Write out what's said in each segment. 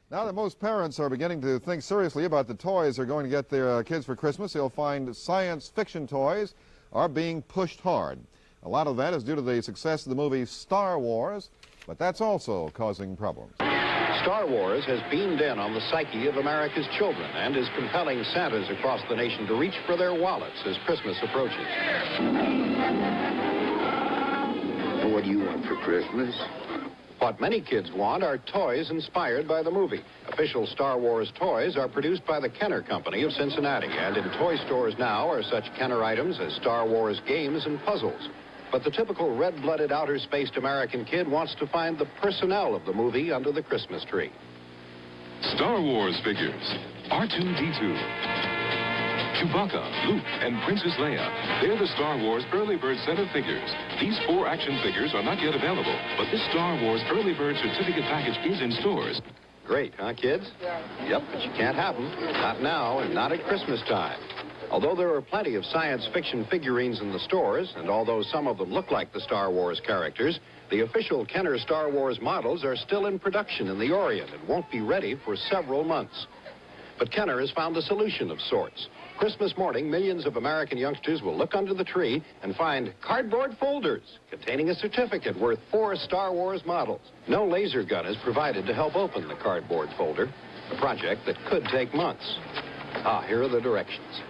Now that most parents are beginning to think seriously about the toys they're going to get their kids for Christmas, they'll find science fiction toys are being pushed hard. A lot of that is due to the success of the movie Star Wars, but that's also causing problems. Star Wars has beamed in on the psyche of America's children and is compelling Santas across the nation to reach for their wallets as Christmas approaches. What do you want for Christmas? What many kids want are toys inspired by the movie. Official Star Wars toys are produced by the Kenner Company of Cincinnati, and in toy stores now are such Kenner items as Star Wars games and puzzles. But the typical red-blooded outer-spaced American kid wants to find the personnel of the movie under the Christmas tree. Star Wars figures. R2-D2. Chewbacca, Luke, and Princess Leia. They're the Star Wars Early Bird set of figures. These 4 action figures are not yet available, but this Star Wars Early Bird certificate package is in stores. Great, huh, kids? Yep, but you can't have them. Not now and not at Christmas time. Although there are plenty of science fiction figurines in the stores, and although some of them look like the Star Wars characters, the official Kenner Star Wars models are still in production in the Orient and won't be ready for several months. But Kenner has found a solution of sorts. Christmas morning, millions of American youngsters will look under the tree and find cardboard folders containing a certificate worth 4 Star Wars models. No laser gun is provided to help open the cardboard folder, a project that could take months. Here are the directions.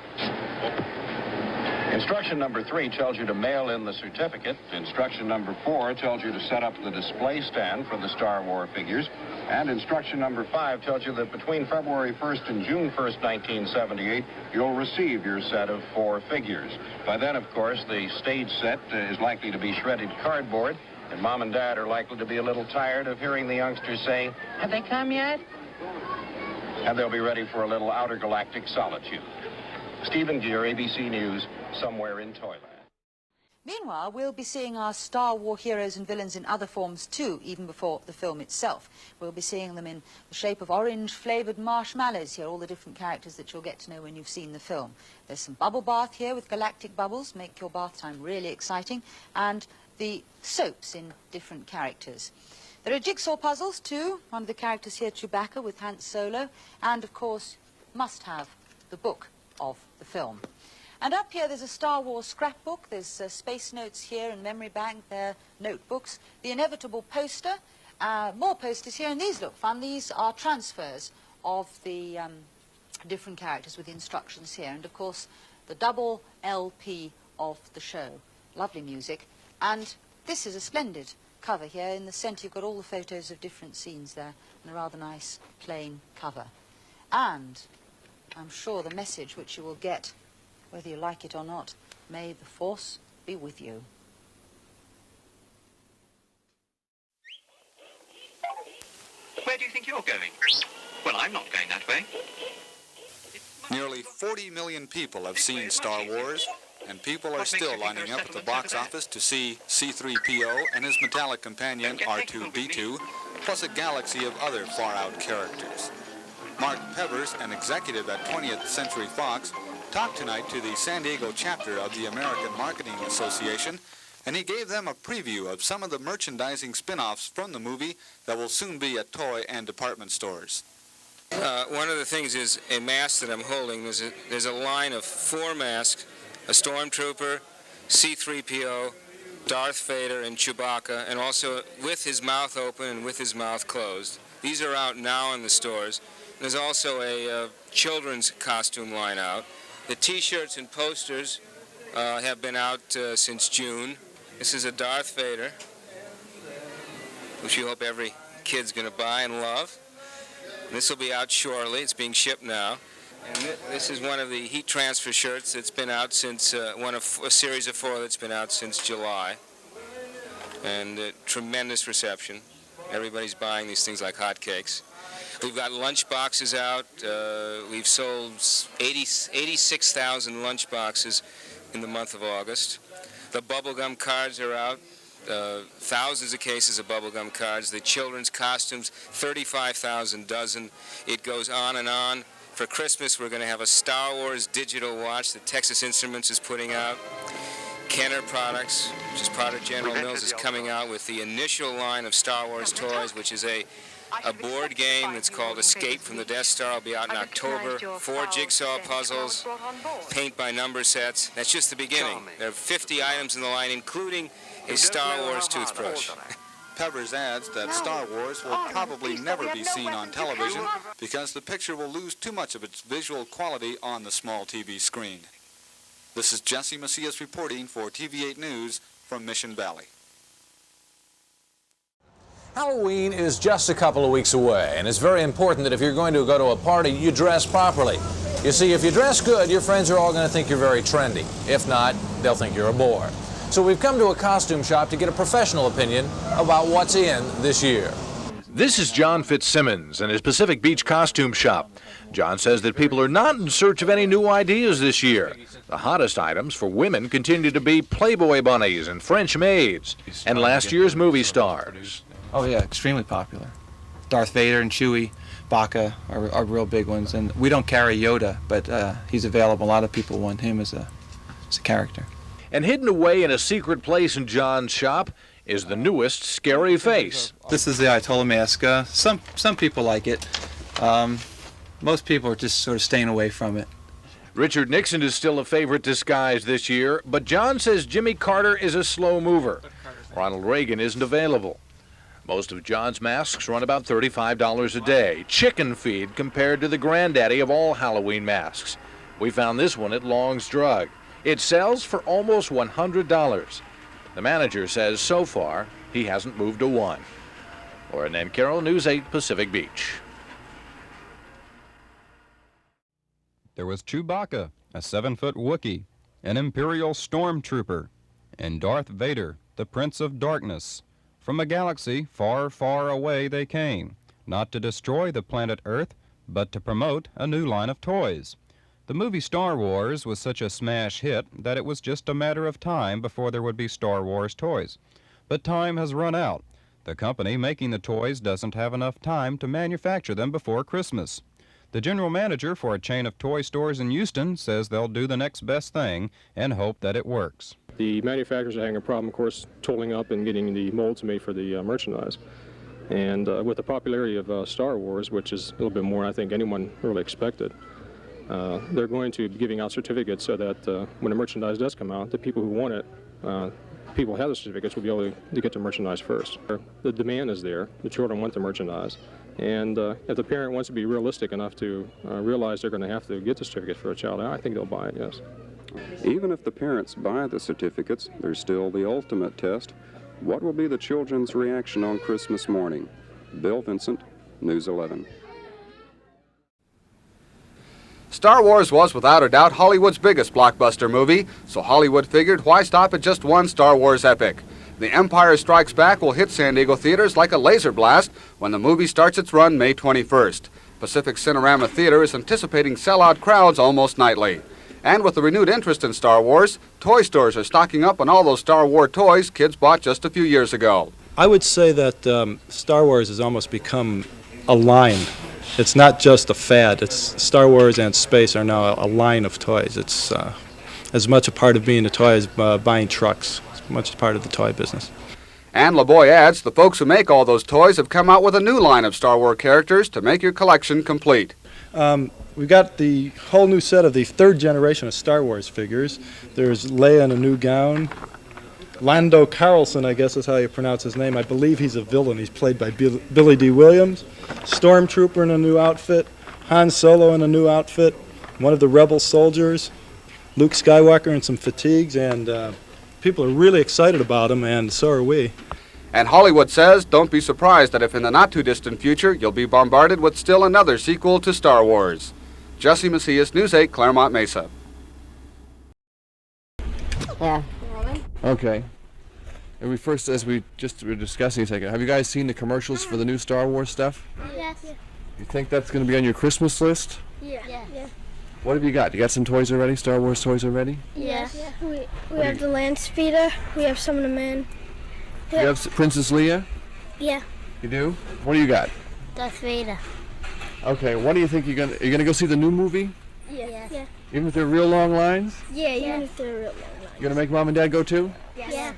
Instruction number 3 tells you to mail in the certificate. Instruction number 4 tells you to set up the display stand for the Star Wars figures. And instruction number 5 tells you that between February 1st and June 1st, 1978, you'll receive your set of 4 figures. By then, of course, the stage set is likely to be shredded cardboard, and Mom and Dad are likely to be a little tired of hearing the youngsters say, "Have they come yet?" And they'll be ready for a little outer galactic solitude. Stephen Gear, ABC News, somewhere in Toyland. Meanwhile, we'll be seeing our Star Wars heroes and villains in other forms too, even before the film itself. We'll be seeing them in the shape of orange-flavoured marshmallows here, all the different characters that you'll get to know when you've seen the film. There's some bubble bath here with galactic bubbles, make your bath time really exciting, and the soaps in different characters. There are jigsaw puzzles too, one of the characters here, Chewbacca, with Han Solo, and of course, must have the book of the film. And up here there's a Star Wars scrapbook, there's space notes here and memory bank, they're notebooks, the inevitable poster, more posters here, and these look fun. These are transfers of the different characters with instructions here, and of course the double LP of the show. Lovely music, and this is a splendid cover here. In the centre you've got all the photos of different scenes there, and a rather nice plain cover. And I'm sure the message which you will get, whether you like it or not, may the Force be with you. Where do you think you're going? Well, I'm not going that way. Nearly 40 million people have seen Star Wars, and people are still lining up at the box office to see C-3PO and his metallic companion R2-D2, plus a galaxy of other far-out characters. Mark Pevers, an executive at 20th Century Fox, talked tonight to the San Diego chapter of the American Marketing Association, and he gave them a preview of some of the merchandising spin-offs from the movie that will soon be at toy and department stores. One of the things is a mask that I'm holding. There's a line of 4 masks, a Stormtrooper, C-3PO, Darth Vader, and Chewbacca, and also with his mouth open and with his mouth closed. These are out now in the stores. There's also a children's costume line out. The T-shirts and posters have been out since June. This is a Darth Vader, which we hope every kid's going to buy and love. And this will be out shortly. It's being shipped now. And this is one of the heat transfer shirts that's been out since, one of a series of 4 that's been out since July. And tremendous reception. Everybody's buying these things like hotcakes. We've got lunch boxes out. We've sold 86,000 lunch boxes in the month of August. The bubblegum cards are out. Thousands of cases of bubblegum cards. The children's costumes, 35,000 dozen. It goes on and on. For Christmas, we're going to have a Star Wars digital watch that Texas Instruments is putting out. Kenner Products, which is part of General Mills, is coming out with the initial line of Star Wars toys, which is a a board game that's called Escape from the Death Star will be out in October. 4 jigsaw puzzles, paint-by-number sets. That's just the beginning. There are 50 items in the line, including a Star Wars toothbrush. Pevers adds that Star Wars will probably never be seen on television because the picture will lose too much of its visual quality on the small TV screen. This is Jesse Macias reporting for TV8 News from Mission Valley. Halloween is just a couple of weeks away, and it's very important that if you're going to go to a party, you dress properly. You see, if you dress good, your friends are all going to think you're very trendy. If not, they'll think you're a bore. So we've come to a costume shop to get a professional opinion about what's in this year. This is John Fitzsimmons and his Pacific Beach costume shop. John says that people are not in search of any new ideas this year. The hottest items for women continue to be Playboy bunnies and French maids and last year's movie stars. Oh yeah, extremely popular. Darth Vader and Chewie, Baca are real big ones, and we don't carry Yoda, but he's available. A lot of people want him as a character. And hidden away in a secret place in John's shop is the newest scary face. This is the Ayatollah mask. Some people like it. Most people are just sort of staying away from it. Richard Nixon is still a favorite disguise this year, but John says Jimmy Carter is a slow mover. Ronald Reagan isn't available. Most of John's masks run about $35 a day, chicken feed compared to the granddaddy of all Halloween masks. We found this one at Long's Drug. It sells for almost $100. The manager says so far he hasn't moved a one. Laura Nancaro, News 8 Pacific Beach. There was Chewbacca, a 7-foot Wookiee, an Imperial Stormtrooper, and Darth Vader, the Prince of Darkness. From a galaxy far, far away they came, not to destroy the planet Earth, but to promote a new line of toys. The movie Star Wars was such a smash hit that it was just a matter of time before there would be Star Wars toys. But time has run out. The company making the toys doesn't have enough time to manufacture them before Christmas. The general manager for a chain of toy stores in Houston says they'll do the next best thing and hope that it works. The manufacturers are having a problem, of course, tooling up and getting the molds made for the merchandise. And with the popularity of Star Wars, which is a little bit more, I think, anyone really expected, they're going to be giving out certificates so that when the merchandise does come out, the people who want it, people who have the certificates will be able to get the merchandise first. The demand is there. The children want the merchandise. And if the parent wants to be realistic enough to realize they're going to have to get the certificate for a child, I think they'll buy it, yes. Even if the parents buy the certificates, there's still the ultimate test. What will be the children's reaction on Christmas morning? Bill Vincent, News 11. Star Wars was without a doubt Hollywood's biggest blockbuster movie, so Hollywood figured why stop at just one Star Wars epic? The Empire Strikes Back will hit San Diego theaters like a laser blast when the movie starts its run May 21st. Pacific Cinerama Theater is anticipating sellout crowds almost nightly. And with the renewed interest in Star Wars, toy stores are stocking up on all those Star Wars toys kids bought just a few years ago. I would say that Star Wars has almost become a line. It's not just a fad. It's Star Wars and space are now a line of toys. It's as much a part of being a toy as buying trucks. It's much a part of the toy business. And LeBoy adds the folks who make all those toys have come out with a new line of Star Wars characters to make your collection complete. We've got the whole new set of the third generation of Star Wars figures. There's Leia in a new gown. Lando Carlson, I guess is how you pronounce his name. I believe he's a villain. He's played by Billy D. Williams. Stormtrooper in a new outfit. Han Solo in a new outfit. One of the rebel soldiers. Luke Skywalker in some fatigues. And people are really excited about him, and so are we. And Hollywood says don't be surprised that if in the not-too-distant future you'll be bombarded with still another sequel to Star Wars. Jesse Macias, News 8, Claremont Mesa. Yeah. Okay. And we first, as we just were discussing a second, have you guys seen the commercials for the new Star Wars stuff? Yes. You think that's going to be on your Christmas list? Yeah. Yeah. What have you got? You got some toys already? Star Wars toys already? Yes. We have the land speeder. We have some of the men. You have Princess Leia? Yeah. You do? What do you got? Darth Vader. Okay. What do you think you're gonna go see the new movie? Yeah. Yeah. Even if they're real long lines? Yeah. Even if they're real long lines. You gonna make Mom and Dad go too? Yes.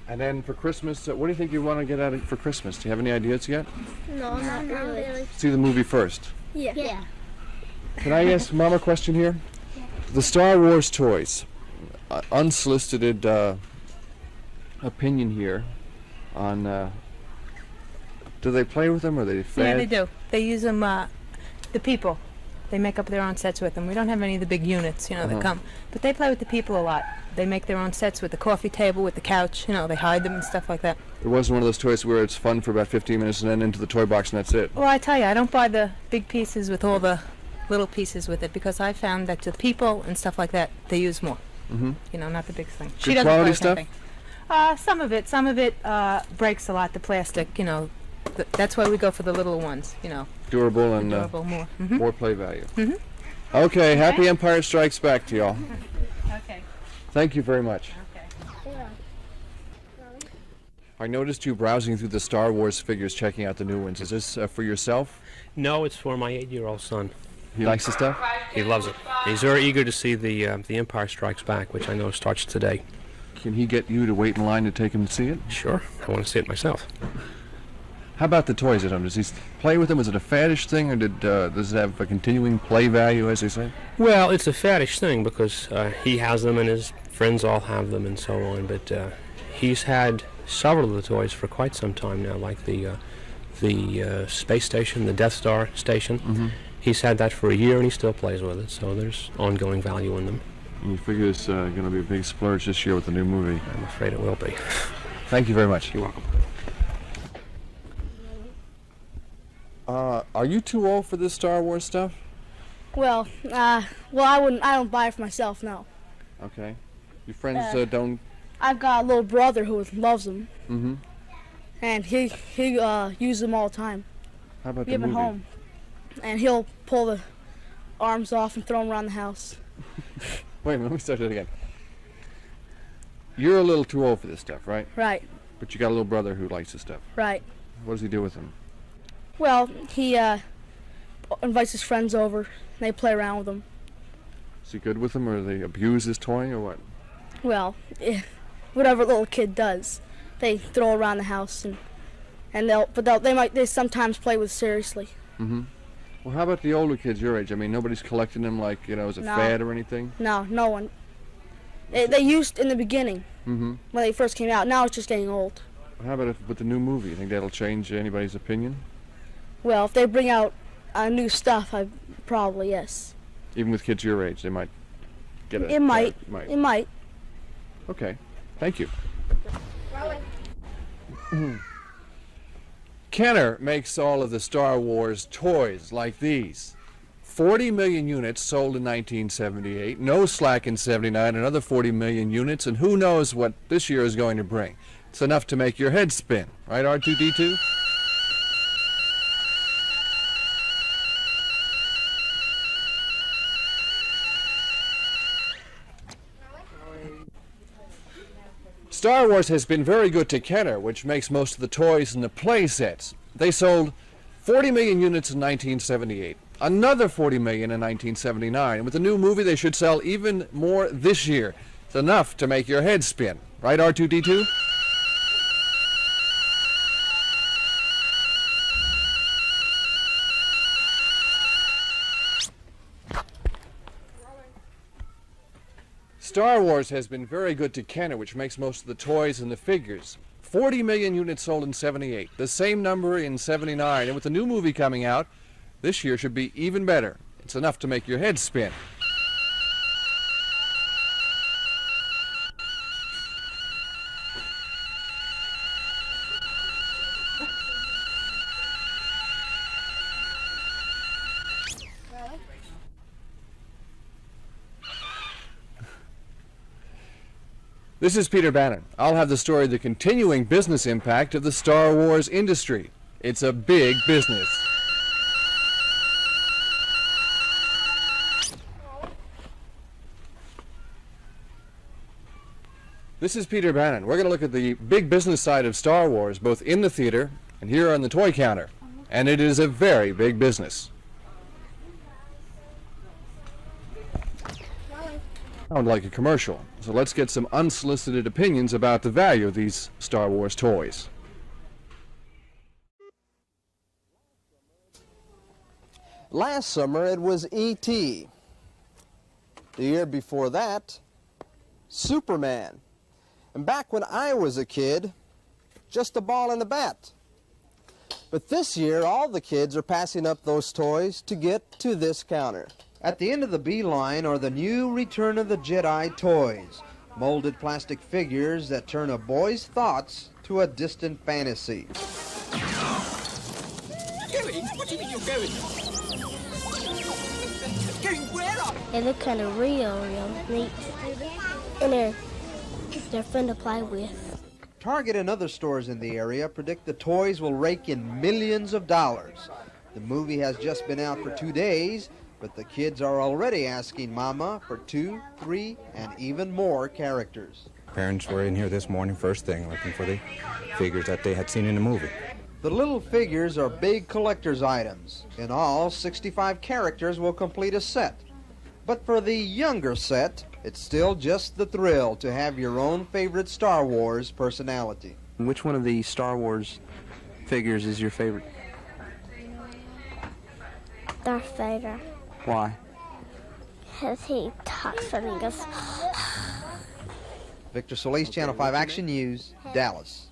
And then for Christmas, what do you think you want to get out of for Christmas? Do you have any ideas yet? No, not really. See the movie first. Yeah. Can I ask Mom a question here? The Star Wars toys, unsolicited opinion here on, do they play with them or are they fed? Yeah, they do. They use them, the people. They make up their own sets with them. We don't have any of the big units, that come. But they play with the people a lot. They make their own sets with the coffee table, with the couch, they hide them and stuff like that. It wasn't one of those toys where it's fun for about 15 minutes and then into the toy box and that's it. Well, I tell you, I don't buy the big pieces with all the little pieces with it because I found that the people and stuff like that, they use more. Not the big thing. Good quality stuff? Some of it breaks a lot, the plastic, that's why we go for the little ones, Durable and durable more. more play value. Okay, happy Empire Strikes Back to y'all. Okay. Thank you very much. I noticed you browsing through the Star Wars figures, checking out the new ones. Is this for yourself? No, it's for my 8-year-old son. He likes the stuff? He loves it. He's very eager to see the Empire Strikes Back, which I know starts today. Can he get you to wait in line to take him to see it? Sure. I want to see it myself. How about the toys at home? Does he play with them? Is it a faddish thing, or does it have a continuing play value, as they say? Well, it's a faddish thing because he has them and his friends all have them and so on. But he's had several of the toys for quite some time now, like the space station, the Death Star station. He's had that for a year and he still plays with it. So there's ongoing value in them. And you figure it's going to be a big splurge this year with the new movie? I'm afraid it will be. Thank you very much. You're welcome. Are you too old for this Star Wars stuff? Well, I don't buy it for myself, no. Okay. Your friends don't... I've got a little brother who loves them. Mm-hmm. And he uses them all the time. How about We the have movie? at home. And he'll pull the arms off and throw them around the house. Wait a minute, let me start that again. You're a little too old for this stuff, right? Right, But you got a little brother who likes this stuff. right. What does he do with them? Well, he invites his friends over, and they play around with them. Is he good with them, or do they abuse his toy, or what? Well, whatever little kid does, they throw around the house, and they sometimes play with seriously. Mm-hmm. Well, how about the older kids your age? I mean, nobody's collecting them like, as a No. fad or anything? No, no one. They used in the beginning Mm-hmm. when they first came out. Now it's just getting old. How about with the new movie? You think that'll change anybody's opinion? Well, if they bring out new stuff, probably yes. Even with kids your age, they might get it. It might. It might. Okay. Thank you. Kenner makes all of the Star Wars toys like these. 40 million units sold in 1978, no slack in 79, another 40 million units, and who knows what this year is going to bring. It's enough to make your head spin, right, R2-D2? Star Wars has been very good to Kenner, which makes most of the toys and the play sets. They sold 40 million units in 1978, another 40 million in 1979, and with the new movie they should sell even more this year. It's enough to make your head spin. Right, R2-D2? Star Wars has been very good to Kenner, which makes most of the toys and the figures. 40 million units sold in 78, the same number in 79, and with the new movie coming out, this year should be even better. It's enough to make your head spin. This is Peter Bannon. I'll have the story of the continuing business impact of the Star Wars industry. It's a big business. This is Peter Bannon. We're going to look at the big business side of Star Wars, both in the theater and here on the toy counter. And it is a very big business. Sound like a commercial. So let's get some unsolicited opinions about the value of these Star Wars toys. Last summer it was E.T. The year before that, Superman. And back when I was a kid, just a ball and a bat. But this year, all the kids are passing up those toys to get to this counter. At the end of the beeline are the new Return of the Jedi toys, molded plastic figures that turn a boy's thoughts to a distant fantasy. Going? What do you mean you're going? Going where up? They look kind of real neat. And they're fun to play with. Target and other stores in the area predict the toys will rake in millions of dollars. The movie has just been out for 2 days, but the kids are already asking Mama for 2, 3, and even more characters. Parents were in here this morning first thing looking for the figures that they had seen in the movie. The little figures are big collector's items. In all, 65 characters will complete a set. But for the younger set, it's still just the thrill to have your own favorite Star Wars personality. Which one of the Star Wars figures is your favorite? Darth Vader. Why? Because he talks and he goes... Victor Solis, Channel 5 Action News, Dallas.